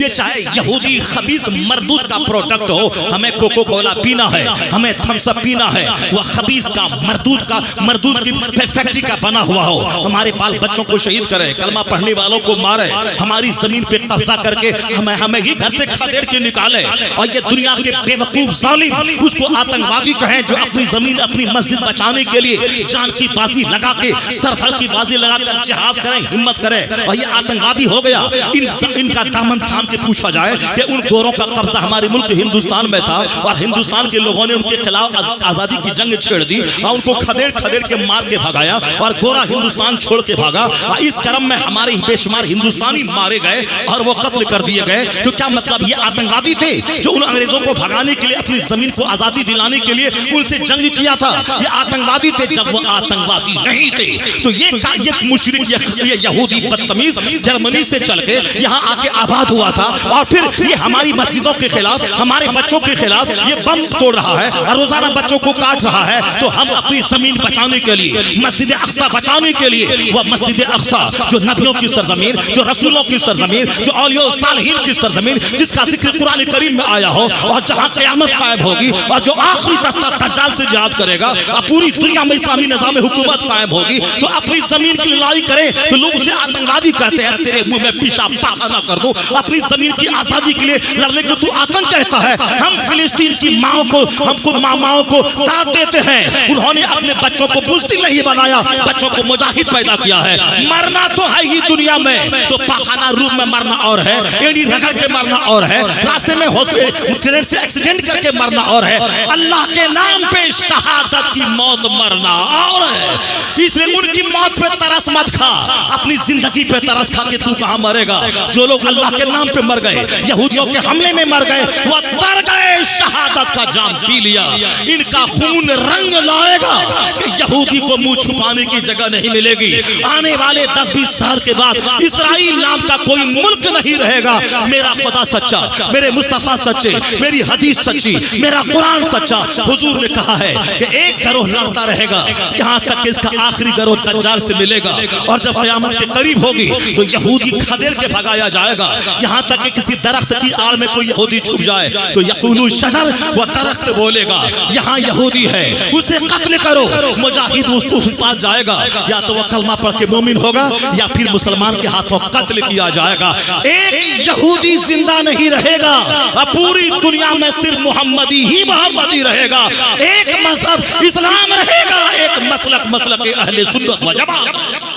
یہ چاہے یہودی خبیث مردود کا پروڈکٹ ہو، ہمیں کوکو کولا پینا ہے، ہمیں تھمس اپ پینا ہے، وہ خبیث کا مردود کی فیکٹری کا بنا ہوا ہو، ہمارے بال بچوں کو شہید کرے، کلمہ پڑھنے والوں کو مارے، ہماری زمین پہ قبضہ کر کے ہمیں ہی گھر سے کھدیڑ کے نکالے، اور یہ دنیا کے بے وقوف ظالم اس کو آتنکوادی کہیں جو اپنی زمین اپنی مسجد بچانے کے لیے جان کی بازی لگا کے سرحد کی بازی لگا کر جہاد کریں، ہمت کرے، اور یہ آتنکوادی ہو گیا۔ ان کا دامن تھام کے پوچھا جائے کہ ان گوروں کا قبضہ ہمارے ملک ہندوستان میں تھا، اور ہندوستان کے لوگوں نے ان کے خلاف آزادی کی جنگ چھیڑ دی اور ان کو کھدیڑ کے مار کے بھگایا، اور گورا ہندوستان چھوڑ کے بھاگا، اور اس کرم میں ہمارے بے شمار ہندوستانی مارے گئے اور وہ قتل کر دیے گئے۔ تو کیا مطلب یہ آتنکوادی تھے جو ان انگریزوں کو بھگانے کے لیے اپنی زمین کو آزادی دلانے کے لیے ان سے جنگ کیا تھا؟ یہ آتنکوادی تھے جب وہ آتنکوادی نہیں تھے۔ تو یہ مشرک یہ یہودی بدتمیز جرمنی سے چل کے یہاں آ کے آباد ہوا تھا، اور پھر یہ ہماری مسجدوں کے خلاف ہمارے بچوں کے خلاف یہ بم توڑ رہا ہے اور روزانہ بچوں کو کاٹ رہا ہے۔ تو ہم اپنی زمین بچانے کے لیے، مسجد اقصی بچانے کے لیے، وہ مسجد اقصی جو نبیوں کی سرزمین، جو رسولوں کی سرزمین، جو اولیاء و صالحین کی سرزمین، جس کا ذکر قرآن کریم میں آیا ہو، اور جہاں قیامت قائم ہوگی اور جو آخری دستہ دجال سے جہاد کرے گا اور پوری دنیا میں اسلامی نظام حکومت قائم ہوگی، تو اپنی زمین کی لڑائی کرے تو لوگ اسے آتنکوادی کہتے ہیں۔ تیرے منہ میں پیشاب پاخانہ کر دو، اپنی زمین کی آزادی کے لیے لڑنے کو تو آتنک کہتا ہے۔ ہم فلسطین کی ماؤں کو داد دیتے ہیں، انہوں نے اپنے بچوں کو بزدل نہیں بنایا، بچوں کو مجاہد پیدا کیا ہے۔ مرنا تو ہے ہی دنیا میں، تو پاخانہ روم میں مرنا اور ہے، ایڑی رگڑ کے مرنا اور ہے، راستے میں ٹرین سے ایکسیڈنٹ کر کے مرنا اور ہے، اللہ کے نام پہ شہادت کی موت مرنا اور ہے۔ اس لیے ان کی موت پہ ترس مت کھا، اپنی زندگی پہ ترس کھا کہ تو کہاں مرے گا۔ جو لوگ اللہ کے نام پہ مر گئے، یہودیوں کے حملے میں مر گئے، وہ تر گئے، شہادت کا جام پی لیا۔ ان کا خون رنگ لائے گا کہ یہودی کو منہ چھپانے کی جگہ نہیں ملے گی۔ آنے والے 10-20 سال کے بعد اسرائیل نام کا کوئی ملک نہیں رہے گا۔ میرا خدا سچا، میرے مصطفیٰ سچے، میری حدیث سچی، میرا قرآن سچا۔ حضور نے کہا ہے کہ ایک گروہ لڑتا رہے گا یہاں تک کہ اس کا آخری گروہ دجال سے ملے گا، اور جب قیامت کے قریب ہوگی تو یہودی کھدیڑ کے بھگایا جائے گا، یہاں تک کہ کسی درخت کی آڑ میں کوئی یہودی چھپ جائے تو یقولو شجر، وہ درخت بولے گا یہاں یہودی ہے، اسے قتل کرو۔ مجاہد اس کو پاس جائے گا، یا تو وہ کلمہ پڑھ کے مومن ہوگا یا پھر مسلمان کے ہاتھوں قتل کیا جائے گا۔ ایک یہودی زندہ نہیں رہے گا، پوری دنیا میں صرف محمدی ہی محمدی رہے گا۔ ایک مذہب اسلام رہے گا، ایک مسلک اہل سنت و جماعت،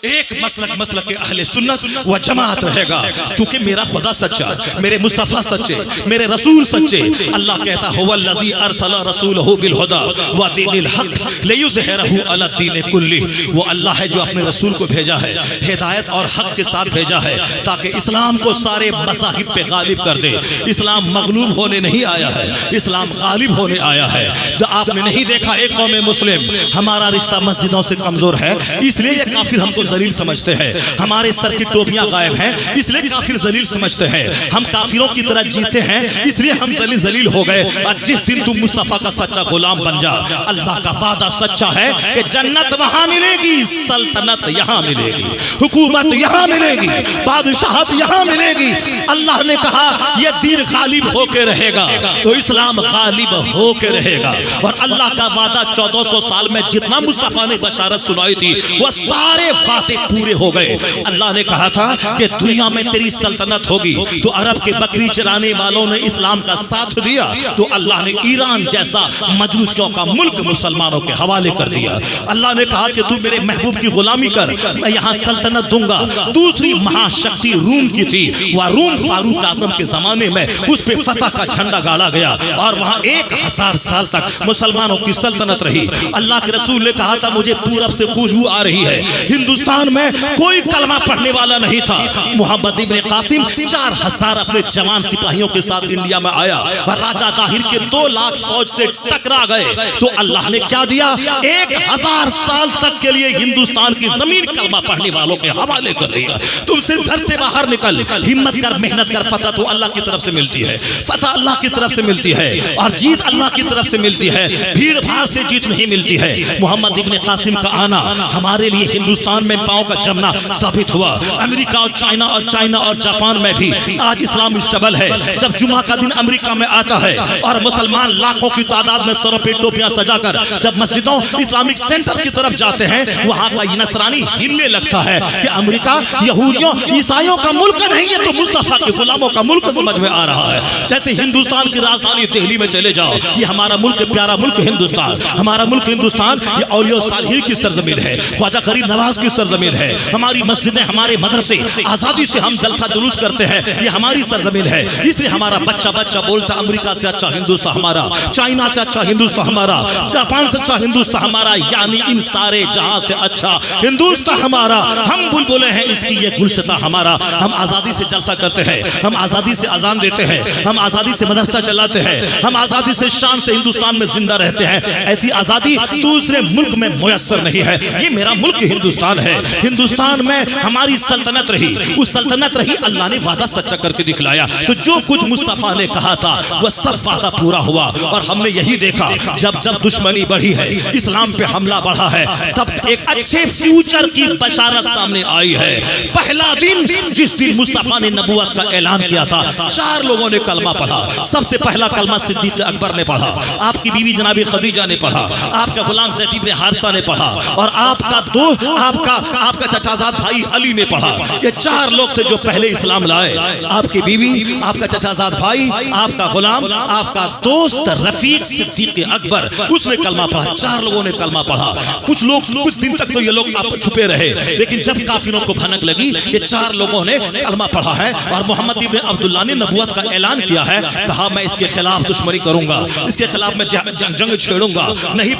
ایک مسلک اہل سنت و جماعت رہے گا، کیونکہ میرا خدا سچا، میرے مصطفیٰ سچے، میرے رسول سچے۔ اللہ کہتا ہے هو الذی ارسل رسولہ بالہدی ودین الحق لیظہرہ علی الدین کلہ۔ وہ اللہ ہے جو اپنے رسول کو بھیجا ہے ہدایت اور حق کے ساتھ بھیجا ہے تاکہ اسلام کو سارے مذاہب پہ غالب کر دے۔ اسلام مغلوب ہونے نہیں آیا ہے، اسلام غالب ہونے آیا ہے۔ تو آپ نے نہیں دیکھا ایک قوم مسلم، ہمارا رشتہ مسجدوں سے کمزور ہے، اس لیے یہ کافر ہم کو ذلیل سمجھتے ہیں، ہمارے سر کی ٹوپیاں غائب ہیں اس لیے کافر ذلیل سمجھتے ہیں، ہم کافروں کی طرح جیتے ہیں اس لیے ہم ذلیل ہو گئے۔ اور جس دن تم مصطفیٰ کا سچا غلام بن جا، اللہ کا وعدہ سچا ہے کہ جنت وہاں ملے گی، سلطنت یہاں ملے گی، حکومت یہاں ملے گی، بادشاہت یہاں ملے گی۔ اللہ نے کہا یہ دین غالب ہو کے رہے گا، تو اسلام غالب ہو کے رہے گا۔ اور اللہ کا وعدہ 1400 سال میں جتنا مصطفیٰ نے بشارت سنائی تھی وہ سارے وعدے پورے ہو گئے۔ اللہ نے کہا تھا کہ دنیا میں تیری سلطنت ہوگی، تو عرب کے بکری چرانے والوں نے اسلام کا ساتھ دیا تو اللہ نے ایران جیسا مجوسیوں کا ملک مسلمانوں کے حوالے کر دیا۔ اللہ نے کہا کہ تو میرے محبوب کی غلامی کر، میں یہاں سلطنت دوں گا۔ دوسری مہاشکتی روم کی تھی، وہ روم فاروق اعظم کے زمانے میں اس پہ فتح کا جھنڈا گاڑا گیا، اور وہاں 1000 سال تک مسلمانوں کی سلطنت رہی۔ اللہ کے رسول نے کہا تھا مجھے پورب سے خوشبو آ رہی ہے، ہندوستان میں کوئی کلمہ پڑھنے والا نہیں تھا۔ محمد ابن قاسم 4000 اپنے جوان سپاہیوں کے ساتھ انڈیا میں آیا، اور راجہ طاہر کے 2 لاکھ فوج سے ٹکرا گئے، تو اللہ نے کیا دیا؟ 1000 سال تک کے لیے ہندوستان کی زمین کلمہ پڑھنے والوں کے حوالے کر دیا۔ تم صرف گھر سے باہر نکل، ہمت کر، محنت کر، فتح تو اللہ کی طرف سے ملتی ہے، فتح اللہ کی طرف سے ملتی ہے، اور جیت اللہ کی طرف سے ملتی ہے، بھیڑ بھاڑ سے جیت نہیں ملتی ہے۔ محمد ابن قاسم کا آنا ہمارے لیے ہندوستان میں پاؤں کا جمنا ثابت ہوا. امریکہ اور چائنا اور جاپان میں بھی آج اسلام اسٹیبل ہے. جب جمعہ کا دن امریکہ میں آتا ہے اور مسلمان لاکھوں کی تعداد میں سروں پہ ٹوپیاں سجا کر جب مسجدوں اسلامک سینٹر کی طرف جاتے ہیں, وہاں کا یہ نصرانی ہلنے لگتا ہے کہ امریکہ یہودیوں عیسائیوں کا ملک نہیں ہے تو مصطفیٰ کے غلاموں کا ملک سمجھ میں آ رہا ہے. جیسے ہندوستان کی راجدھانی دہلی میں چلے جاؤ, یہ ہمارا ملک, پیارا ملک ہندوستان, ہمارا ملک ہندوستان یہ اولیاء صالحین کی سرزمین ہے, خواجہ غریب نواز کی سرزمین ہے. ہماری مسجدیں, ہمارے مدرسے, آزادی سے ہم جلسہ جلوس کرتے ہیں, یہ ہماری سرزمین ہے. اس لیے ہمارا بچہ بولتا امریکہ سے اچھا ہندوستان ہمارا, چائنا سے اچھا ہندوستان ہمارا, جاپان سے اچھا ہندوستان ہمارا, یعنی ان سارے جہاں سے اچھا ہندوستان ہمارا. ہم بلبلے ہیں اس کی یہ گلستہ ہمارا. ہم آزادی سے جلسہ کرتے ہیں, ہم آزادی سے اذان دیتے ہیں, ہم آزادی سے مدرسہ چلاتے ہیں, ہم آزادی سے شان سے ہندوستان میں زندہ رہتے ہیں. ایسی آزادی دوسرے ملک میں میسر نہیں ہے. یہ میرا ملک ہندوستان ہے. ہندوستان میں ہماری سلطنت رہی, وہ سلطنت رہی, اللہ نے وعدہ سچا کر کے دکھلایا. تو جو کچھ مصطفیٰ نے کہا تھا وہ سب وعدہ پورا ہوا. اور ہم نے یہی دیکھا جب دشمنی بڑھی ہے, اسلام پہ حملہ بڑھا ہے, تب ایک اچھے فیوچر کی بشارت سامنے آئی ہے. پہلا دن جس دن مصطفیٰ نے نبوت کا اعلان کیا تھا, 4 لوگوں نے کلمہ پڑھا. سب سے پہلا کلمہ صدیق اکبر نے پڑھا, آپ کی بیوی جناب خدیجہ نے پڑھا, آپ کا غلام زید بن حارثہ نے پڑھا, اور آپ کا دوست, آپ کا چچازاد بھائی علی نے پڑھا. یہ 4 لوگ تھے جو پہلے اسلام لائے. آپ کی بیوی, آپ کا چچازاد بھائی, آپ کا غلام, آپ کا دوست رفیق صدیق اکبر, اس نے کلمہ پڑھا. 4 لوگوں نے کلمہ پڑھا. کچھ لوگ کچھ دن تک تو یہ لوگ آپ چھپے رہے, لیکن جب کافروں کو بھنک لگی, یہ 4 لوگوں نے کلمہ پڑھا ہے. اور محمد ابن عبداللہ نے نبوت کا اعلان کیا ہے, کہا میں اس کے خلاف دشمنی کروں گا, اس کے خلاف میں جنگ چھیڑوں گا, نہیں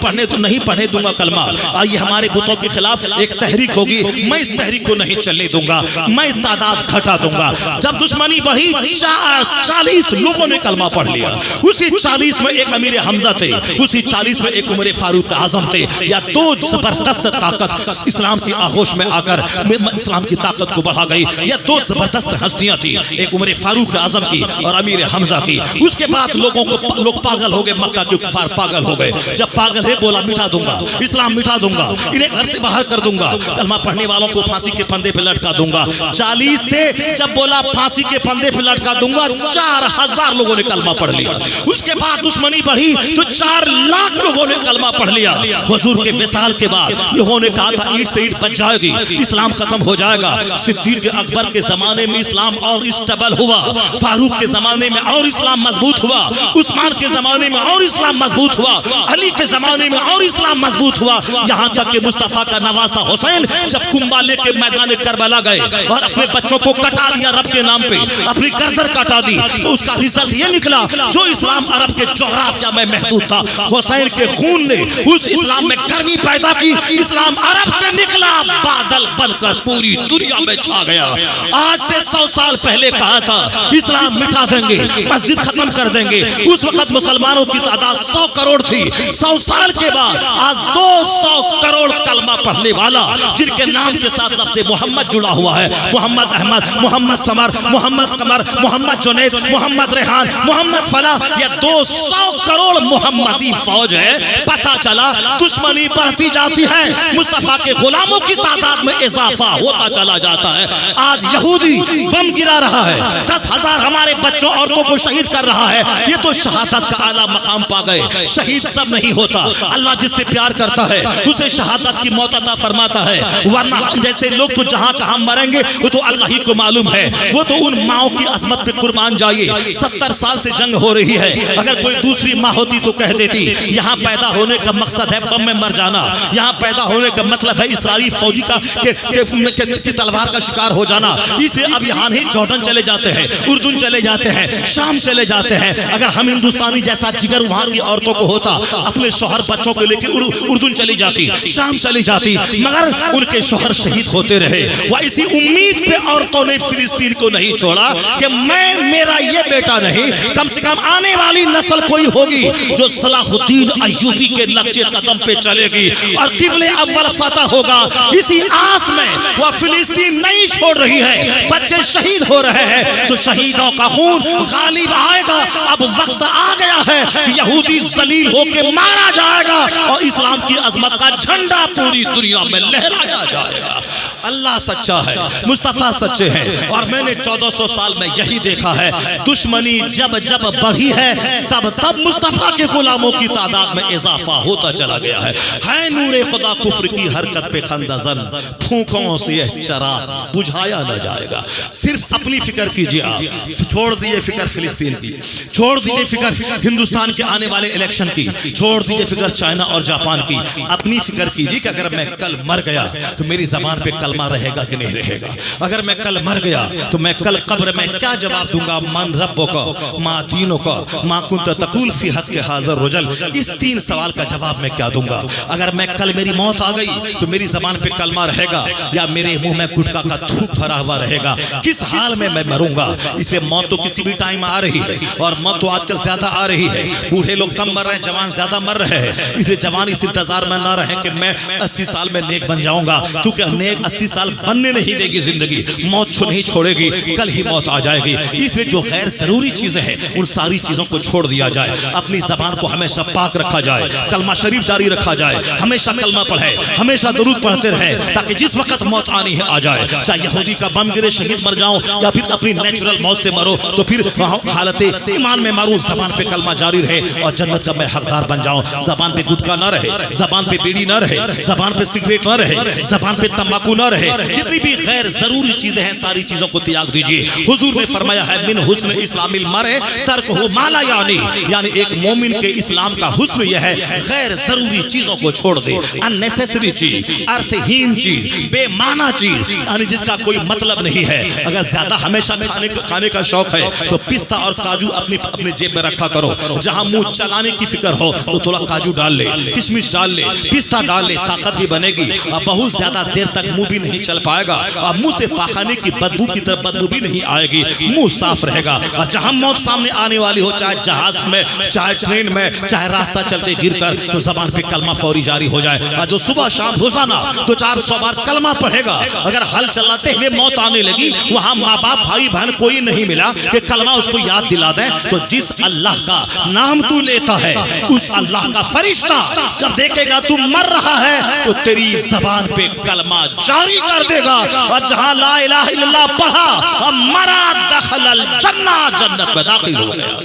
پڑھنے دوں گا کلمہ. یہ ہمارے بتوں کے خلاف ایک تحریک ہوگی, میں اس تحریک کو نہیں چلنے دوں گا, میں تعداد گھٹا دوں گا. جب دشمنی بڑھی 40 لوگوں نے کلمہ پڑھ لیا. اسی 40 میں ایک امیر حمزہ تھے, اسی 40 میں ایک عمر فاروق اعظم تھے. یا 2 زبردست طاقت اسلام کی آغوش میں آ کر اسلام کی طاقت کو بڑھا گئی. یا 2 زبردست ہستیاں تھی, ایک عمر فاروق اعظم کی اور امیر حمزہ کی. اس کے بعد لوگ پاگل ہو گئے, مکہ کے کفار پاگل ہو گئے. جب پاگل ہے بولا مٹا دوں گا, اسلام مٹا دوں گا, انہیں گھر سے باہر کر دوں گا, کلمہ پڑھنے والوں کو پھانسی کے پھندے پہ لٹکا دوں گا. 40 تھے, جب بولا پھانسی کے پھندے پہ لٹکا دوں گا, 4000 لوگوں نے کلمہ پڑھ لیا. اس کے بعد دشمنی بڑھی تو 4 لاکھ لوگوں نے کلمہ پڑھ لیا. حضور کے وصال کے بعد لوگوں نے کہا تھا اینٹ سے اینٹ بچ جائے گی, اسلام ختم ہو جائے گا. صدیق اکبر کے زمانے میں اسلام اور اسٹیبل ہوا, فاروق کے زمانے میں اور اسلام مضبوط ہوا, عثمان کے زمانے میں اور اسلام مضبوط ہوا, علی کے زمانے میں اور اسلام مضبوط ہوا. یہاں تک کہ مصطفیٰ کا نواسا حسین جب کنبہ لے کے میدان کربلا گئے اور اپنے بچوں کو کٹا دیا رب کے نام پہ, اپنی گردن کٹا دی, تو اس کا رزلٹ یہ نکلا جو اسلام عرب کے جغرافیہ میں محدود تھا, حسین کے خون نے اس اسلام میں گرمی پیدا کی. اسلام عرب سے نکلا, بادل بن کر پوری دنیا میں چھا گیا. آج سے 100 سال پہلے کہا تھا اسلام مٹا دیں گے, مسجد ختم کر دیں گے. اس وقت مسلمانوں کی تعداد 100 کروڑ تھی. 100 سال کے بعد آج 200 کروڑ کلمہ پڑھنے والا, جن کے نام کے ساتھ لفظ محمد جڑا ہوا ہے, محمد احمد, محمد سمر, محمد قمر, محمد جنید, محمد ریحان, محمد فلاح, یہ 200 کروڑ محمدی فوج ہے. پتہ چلا دشمنی بڑھتی جاتی ہے, مصطفیٰ کے غلاموں کی تعداد میں اضافہ ہوتا چلا جاتا ہے. آج یہودی بم گرا رہا ہے, 10,000 ہمارے بچوں عورتوں کو شہید کر رہا ہے. یہ تو شہادت کا اعلیٰ مقام پا گئے. شہید سب نہیں ہوتا, اللہ جس سے پیار کرتا ہے اسے شہادت کی موت عطا فرماتا ہے. ورنہ ہم جیسے لوگ تو جہاں کہاں مریں گے وہ تو اللہ ہی کو معلوم ہے. وہ تو ان ماؤں کی عظمت پہ قربان جائیے. 70 سال سے جنگ ہو رہی ہے, اگر کوئی دوسری ماں ہوتی تو کہہ دیتی یہاں پیدا ہونے کا مقصد ہے بم میں مر جانا, یہاں پیدا ہونے کا مطلب ہے اسرائیلی فوجی کی تلوار کا شکار ہو جانا. اس لیے اب یہاں نہیں, جارڈن چلے جاتے ہیں, اردن چلے جاتے ہیں, شام چلے جاتے ہیں. اگر ہم ہندوستانی جیسا جگر وہاں کی عورتوں کو ہوتا, اپنے شوہر بچوں کو لے کے اردن چلی جاتی, شام چلی جاتی, مگر ان کے شوہر شہید ہوتے رہے. وہ اسی امید پہ عورتوں نے فلسطین کو نہیں چھوڑا کہ میرا یہ بیٹا نہیں, کم سے کم آنے والی نسل کوئی ہوگی جو صلاح الدین ایوبی کے نقشے قدم پہ چلے گی اور قبلے اول فتح ہوگا. اسی آس میں وہ فلسطین نہیں چھوڑ رہی ہے, بچے شہید ہو رہے ہیں, تو شہیدوں کا خون غالب آئے گا. اب وقت آ گیا ہے, یہودی ذلیل ہو کے مارا جائے گا اور اسلام کی عظمت کا جھنڈا پوری دنیا میں لہرایا جائے گا. اللہ سچا ہے، مصطفیٰ سچے ہیں. اور میں نے 1400 سال میں یہی دیکھا ہے، دشمنی جب جب بڑھی ہے تب تب مصطفیٰ کے غلاموں کی تعداد میں اضافہ ہوتا چلا گیا ہے. نور خدا کفر کی حرکت پہ خندہ زن، پھونکوں سے یہ چراغ بجھایا نہ جائے گا. صرف اپنی فکر کیجئے. آپ چھوڑ دیجئے فکر فلسطین کی، چھوڑ دیجئے فکر ہندوستان کے آنے والے الیکشن کی، چھوڑ دیجئے فکر چائنا اور جاپان کی. اپنی فکر کیجئے کہ اگر میں کل مر گیا تو میری زبان پہ کلمہ رہے گا کہ نہیں رہے گا. اگر میں کل مر گیا تو میں کل قبر میں کیا جواب دوں گا؟ من ربک ما دینک ما کنت تقول فی حق حاضر رجل. اس 3 سوال کا جواب میں کیا دوں گا؟ اگر میں کل میری موت آ گئی تو میری زبان پہ کلمہ رہے گا یا میرے منہ میں گٹکا کا تھوک بھرا ہوا رہے گا؟ کس حال میں میں مروں گا؟ اسے موت تو کسی بھی ٹائم آ رہی ہے، اور موت تو آج کل زیادہ آ رہی ہے. بوڑھے لوگ کم مر رہے ہیں، جوان زیادہ مر رہے ہیں. اس لیے جوان اس انتظار میں نہ رہے کہ میں 80 سال میں نیک بن جاؤں گا، کیونکہ نیک 80 سال بننے نہیں دے گی زندگی. موت نہیں چھوڑے گی، کل ہی موت آ جائے گی. اس لیے جو غیر ضروری چیزیں ہیں ان ساری چیزوں کو چھوڑ دیا جائے. اپنی زبان کو ہمیشہ پاک رکھا جائے، کلمہ شریف جاری رکھا جائے، ہمیشہ کلمہ پڑھے، ہمیشہ درود پڑھتے رہے، تاکہ جس وقت موت آنی ہے آ جائے. چاہے یہودی کا بم گرے شہید مر جاؤں یا پھر اپنی نیچرل موت سے مرو تو پھر حالت ایمان میں مروں، زبان پہ کلمہ جاری رہے اور جنت کا میں حقدار بن جاؤں. زبان پہ گٹکا نہ رہے، زبان پہ بیڑی نہ رہے، زبان پہ سگریٹ نہ رہے، زبان پہ تمباکو نہ رہے. جتنی بھی غیر ضروری چیزیں ہیں ساری چیزوں کو تیاگ دیجیے. حضور نے فرمایا ہے من حسن اسلام المرء ترکہ ما لا یعنی ایک مومن کے اسلام کا حسن یہ ہے غیر ضروری چیزوں کو چھوڑ دے. unnecessary چیز، ارتھ ہین چیز، بے معنی چیز، یعنی جس کا کوئی مطلب نہیں ہے. اگر زیادہ ہمیشہ کھانے کا شوق ہے تو پستہ اور کاجو اپنی جیب میں رکھا کرو. جہاں منہ چلانے کی فکر ہو تو تھوڑا کاجو ڈال لے، کشمش ڈال لے، پستہ ڈال لے، طاقت بھی بنے گی. بہت زیادہ دیر تک منہ بھی نہیں چل پائے گا اور منہ سے پاخانے کی بدبو کی طرف بدبو بھی نہیں آئے گی، منہ صاف رہے گا. اور جہاں موت سامنے آنے والی ہو، چاہے جہاز میں، چاہے ٹرین میں، چاہے راستہ چلتے گر کر، تو زبان پہ کلمہ فوری جاری ہو جائے. اور جو صبح شام روزانہ 200-400 بار کلمہ پڑھے گا، اگر ہل چلاتے ہوئے موت آنے لگی، وہاں ماں باپ بھائی بہن کوئی نہیں ملا کہ کلمہ اس کو یاد دلا دیں، تو جس اللہ کا نام تو لیتا ہے اس اللہ کا فرشتہ جب دیکھے گا تو مر رہا ہے تو تیری زبان پہ کلمہ جاری کر دے گا. اور جہاں لا الہ الا اللہ پڑھا مرا دخل الجنہ، جنت میں داخل ہو گیا.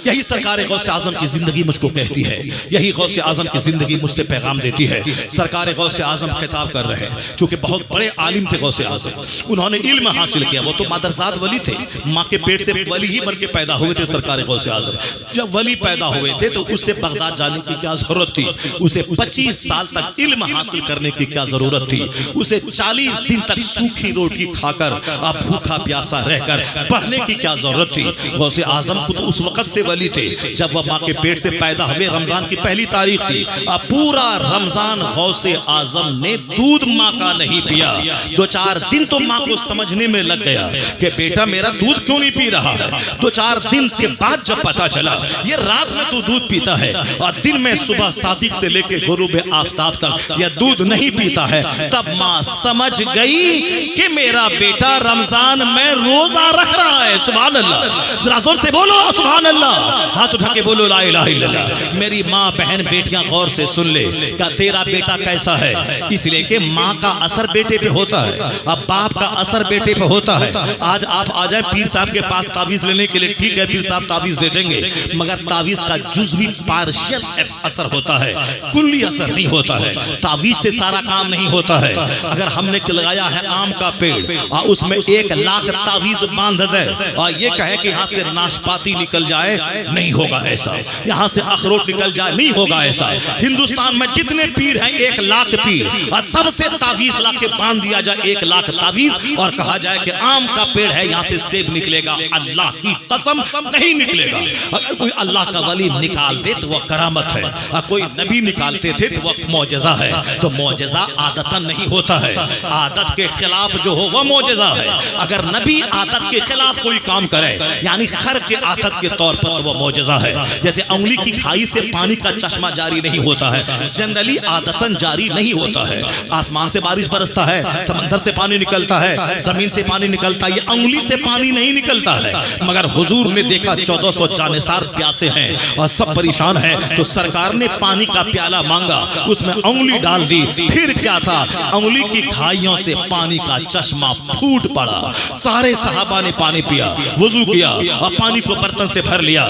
یہی سرکار غوث اعظم کی زندگی مجھ کو کہتی ہے، یہی غوث اعظم کی زندگی مجھ سے پیغام دیتی ہے. سرکار غوث اعظم خطاب کر رہے ہیں، چونکہ بہت بڑے عالم تھے غوث اعظم، انہوں نے علم حاصل کیا. وہ تو مادرزاد ولی تھے، ماں کے پیٹ سے ولی ہی بن کے پیدا ہوئے تھے. سرکار غوث اعظم جب ولی پیدا ہوئے تھے تو اس سے بغداد جانے کی کیا ضرورت تھی؟ اسے 25 سال تک علم حاصل کرنے کی کیا ضرورت تھی؟ اسے 40 دن تک سوکھی روٹی کھا کر بھوکا پیاسا رہ کر پڑھنے کی کیا ضرورت تھی؟ غوث اعظم کو تو اس وقت سے ولی تھے جب وہ ماں کے پیٹ سے پیدا ہوئے. رمضان کی پہلی تاریخ تھی، پورا رمضان غوث اعظم نے دودھ ماں کا نہیں پیا. 2-4 دن تو ماں کو سمجھنے میں لگ گیا کہ بیٹا میرا دودھ کیوں نہیں پی رہا ہے. 2-4 دن کے بعد جب پتا چلا یہ رات میں تو دودھ پیتا ہے اور دن میں صبح صادق سے لے کے غروب آفتاب تک یہ دودھ نہیں پیتا ہے، تب ماں سمجھ گئی کہ میرا بیٹا رمضان میں روزہ رکھ رہا ہے. سبحان اللہ، ذرا زور سے بولو سبحان اللہ، ہاتھ اٹھا کے بولو لا الہ الا اللہ. میری ماں بہن بیٹیاں غور سے سن لے کہ تیرا بیٹا کیسا ہے. اس لیے کہ ماں کا اثر بیٹے پہ ہوتا ہے، اب باپ کا اثر بیٹے پہ ہوتا ہے. آج آپ آ جائیں پیر صاحب کے پاس تعویذ لینے کے لیے، ٹھیک ہے پیر صاحب تعویذ دے دیں گے، مگر تعویذ کا جزوی پارشل اثر ہوتا ہے، کلی اثر نہیں ہوتا ہے. تعویذ سے سارا کام نہیں ہوتا ہے. اگر ہم نے لگایا ہے آم کا پیڑ اور اس میں 1 لاکھ تعویذ باندھ دے اور یہ کہے کہ یہاں سے ناشپاتی نکل جائے، نہیں ہوگا ایسا. یہاں سے اخروٹ نکل جائے، نہیں ہوگا ایسا. ہندوستان میں جتنے پیر ہیں 1 لاکھ پیر، اور سب سے تعویذ لا کے باندھ دیا جائے 1 لاکھ تعویذ اور کہا جائے کہ آم کا پیڑ ہے یہاں سے سیب نکلے گا، اللہ کی قسم نہیں نکلے گا. اگر کوئی اللہ کا ولی نکال دے تو وہ کرامت ہے، اور کوئی نبی نکالتے تھے تو وہ معجزہ ہے. تو معجزہ عادتاً نہیں ہوتا ہے، عادت کے خلاف جو ہو وہ معجزہ ہے. اگر نبی عادت کے خلاف کوئی کام کرے یعنی خر کے عادت کے طور پر وہ معجزہ ہے. جیسے انگلی کی کھائی سے پانی کا چشمہ جاری نہیں ہوتا ہے, جنرلی عادتاً جاری نہیں ہوتا ہے. آسمان سے بارش برستا ہے, سمندر سے پانی نکلتا ہے, زمین سے پانی نکلتا ہے, یہ انگلی سے پانی نہیں نکلتا ہے. مگر حضور نے دیکھا 1400 جانثار پیاسے ہیں اور سب پریشان ہیں, تو سرکار نے پانی کا پیالہ مانگا, اس میں انگلی ڈال دی. پھر کیا تھا, انگلی کی کھائیوں سے پانی کا چشمہ پھوٹ پڑا. سارے صحابہ نے پانی پیا, وضو کیا اور پانی کو برتن سے بھر لیا.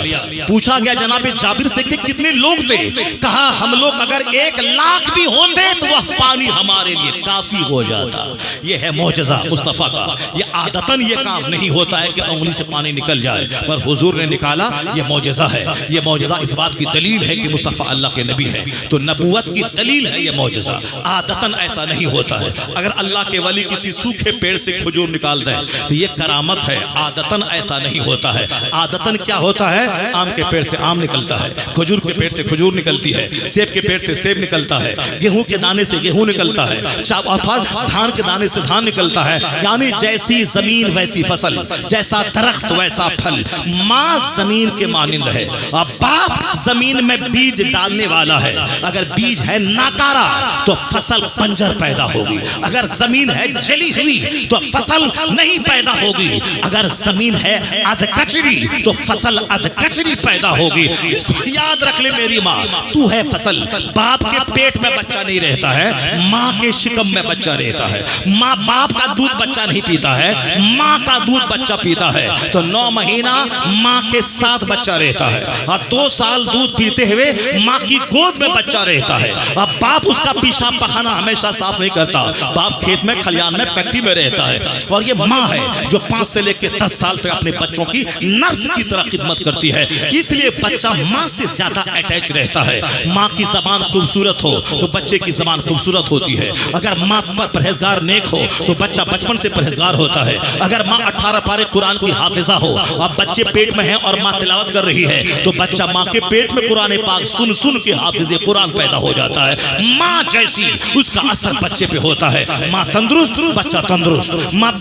پوچھا گیا جناب جابر سے کہ کتنے لوگ تھے؟ کہا ہم لوگ اگر 1 لاکھ بھی ہوتے تو وہ پانی ہمارے لیے کافی ہو جاتا. یہ ہے معجزہ مصطفیٰ کا. یہ عادتاً یہ کام نہیں ہوتا ہے کہ انگلی سے پانی نکل جائے, پر حضور نے نکالا. یہ معجزہ ہے. یہ معجزہ اس بات کی دلیل ہے کہ مصطفیٰ اللہ کے نبی ہے, تو نبوت کی دلیل ہے یہ معجزہ. عادتاً ایسا نہیں ہوتا ہے. اگر اللہ کے ولی کسی سوکھے پیڑ سے کھجور نکال دے تو یہ کرامت ہے. عادتاً ایسا نہیں ہوتا ہے. عادتاً کیا ہوتا ہے, آم کے پیڑ سے آم نکلتا ہے, کھجور کے پیڑ سے کھجور نکلتی ہے, سیب کے پیڑ سے سیب نکلتا ہے, گیہوں کے دانے سے گیہوں نکلتا ہے, دھان کے دانے سے دھان نکلتا ہے. یعنی جیسی زمین ویسی فصل, جیسا درخت ویسا پھل. ماں زمین کے مانند ہے اور باپ زمین میں بیج ڈالنے والا ہے. اگر بیج ہے ناکارا تو فصل بنجر پیدا ہوگی. اگر زمین ہے جلی ہوئی تو فصل نہیں پیدا ہوگی. اگر زمین ہے ادھکچری تو فصل ادھکچری پیدا ہوگی. اس کو یاد رکھ لے میری ماں, تو ہے فصل. باپ کے پیٹ میں بچہ نہیں رہتا ہے, ماں کے شکم میں بچہ رہتا ہے. ماں باپ کا دودھ بچہ نہیں پیتا ہے, ماں کا دودھ بچہ پیتا ہے. تو 9 مہینہ ماں کے ساتھ بچہ رہتا ہے اور 2 سال دودھ پیتے ہوئے ماں کی گود میں بچہ رہتا ہے. اب باپ اس کا پیشاب پخانہ ہمیشہ صاف نہیں کرتا. باپ کھیت میں, کھلیان میں, فیکٹری میں رہتا ہے. اور یہ ماں ہے جو 5 سے لے کے 10 سال تک اپنے بچوں کی نرس کی طرح خدمت کرتی ہے. اس لیے بچہ ماں سے زیادہ اٹیچ رہتا ہے. ماں کی زبان خوبصورت ہو تو بچے کی زبان خوبصورت ہوتی ہے. اگر ماں پر پرہیزگار نیک ہو تو بچہ بچپن سے پرہیزگار ہوتا ہے. اگر ماں 18 پارے قرآن کی حافظہ ہو اور بچے پیٹ میں ہیں اور ماں تلاوت کر رہی ہے تو بچہ ماں کے پیٹ میں قرآن پاک سن سن کے حافظ قرآن پیدا ہو جاتا ہے. ماں جیسی اس کا اثر بچے پہ ہوتا ہے. ماں تندرست, بچہ تندرست. ماں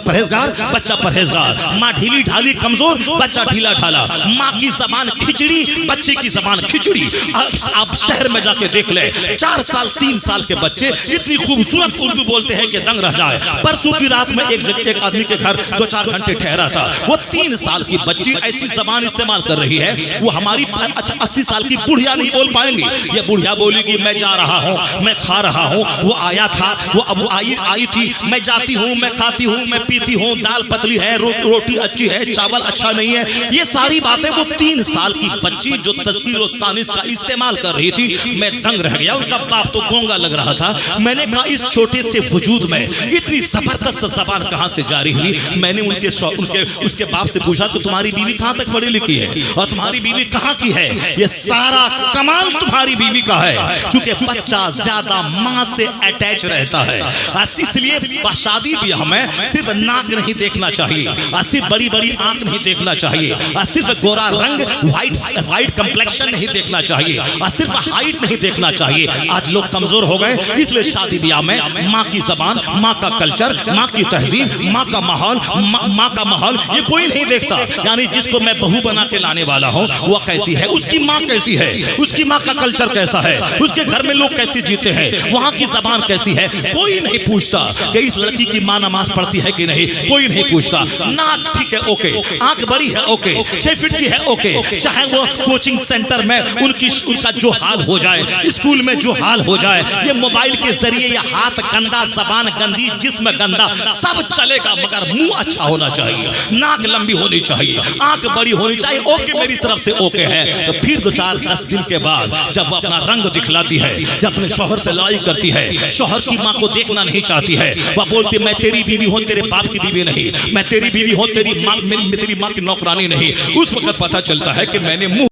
پرہیزگار, بچہ پرہیزگار. ماں ڈھیلی ڈھالی کمزور, بچہ ڈھیلا ڈھالا. ماں کی زبان کھچڑی, بچے کی زبان کھچڑی. آپ شہر میں جا کے دیکھ لیں, 4 سال 3 سال کے بچے اتنی خوبصورت اردو بولتے ہیں کہ دنگ رہ جائے. پرسوں کی رات میں ایک آدمی کے گھر 2-4 گھنٹے ٹھہرا تھا. وہ 3 سال کی بچی ایسی زبان استعمال کر رہی ہے, وہ ہماری 80 سال کی بڑھیا نہیں بول پائیں گی. یہ بڑھیا بولے گی میں جا رہا ہوں, میں کھا رہا ہوں, وہ آیا تھا, وہ اب آئی تھی, میں جاتی ہوں, میں کھاتی ہوں, میں پیتی ہوں, دال پتلی ہے, روٹی اچھی ہے, چاول اچھا نہیں ہے. یہ ساری باتیں وہ 3 سال کی بچی جو تذکیر و تانیث کا استعمال کر رہی تھی, میں دنگ رہ گیا. ان کا باپ تو گونگا لگ رہا تھا. میں نے کہا اس چھوٹے سے وجود میں اتنی زبردست زبان کہاں سے جاری ہوئی. میں نے اس کے باپ سے پوچھا کہ تمہاری بیوی کہاں تک پڑھی لکھی ہے اور تمہاری بیوی کہاں کی ہے؟ یہ سارا کمال تمہاری بیوی کا ہے, چونکہ بچہ زیادہ ماں سے اٹیچ رہتا ہے. اس لیے شادی بھی ہمیں صرف ناک نہیں دیکھنا چاہیے, صرف بڑی بڑی آنکھ نہیں دیکھنا چاہیے, صرف گورا رنگ وائٹ کمپلیکشن نہیں دیکھنا چاہیے, صرف ہائٹ نہیں دیکھنا چاہیے. آج لوگ کمزور ہو گئے, اس لیے شادی بیاہ میں ماں کی زبان, ماں کا کلچر, ماں کی تہذیب, ماں کا ماحول یہ کوئی نہیں دیکھتا. یعنی جس کو میں بہو بنا کے لانے والا ہوں وہ کیسی ہے, اس کی ماں کیسی ہے, اس کی ماں کا کلچر کیسا ہے, اس کے گھر میں لوگ کیسے جیتے ہیں, وہاں کی زبان کیسی ہے. کوئی نہیں پوچھتا کہ اس لڑکی کی ماں نماز پڑھتی ہے کہ نہیں, کوئی نہیں پوچھتا. ناک ٹھیک ہے اوکے, آنکھ بڑی ہے اوکے, 6 فٹ کی ہے اوکے, چاہے وہ کوچنگ سینٹر میں ان کا جو حال ہو جائے, اسکول میں جو حال ہو جائے, یہ موبائل کے ذریعے یہ ہاتھ گندا, زبان گندی, جسم گندا, سب چلے گا مگر منہ اچھا ہونا چاہیے, ناک لمبی ہونی چاہیے, آنکھ بڑی ہونی چاہیے. اوکے میری طرف سے اوکے ہے. تو پھر 2-4-10 دن کے بعد جب وہ اپنا رنگ دکھلاتی ہے, جب اپنے شوہر سے لڑائی کرتی ہے, شوہر کی ماں کو دیکھنا نہیں چاہتی ہے, وہ بولتی میں تیری بیوی ہوں, تیرے باپ کی بیوی نہیں, میں تیری بیوی ہوں, تیری ماں کی نوکرانی نہیں. اس وقت پتہ چلتا ہے کہ میں نے منہ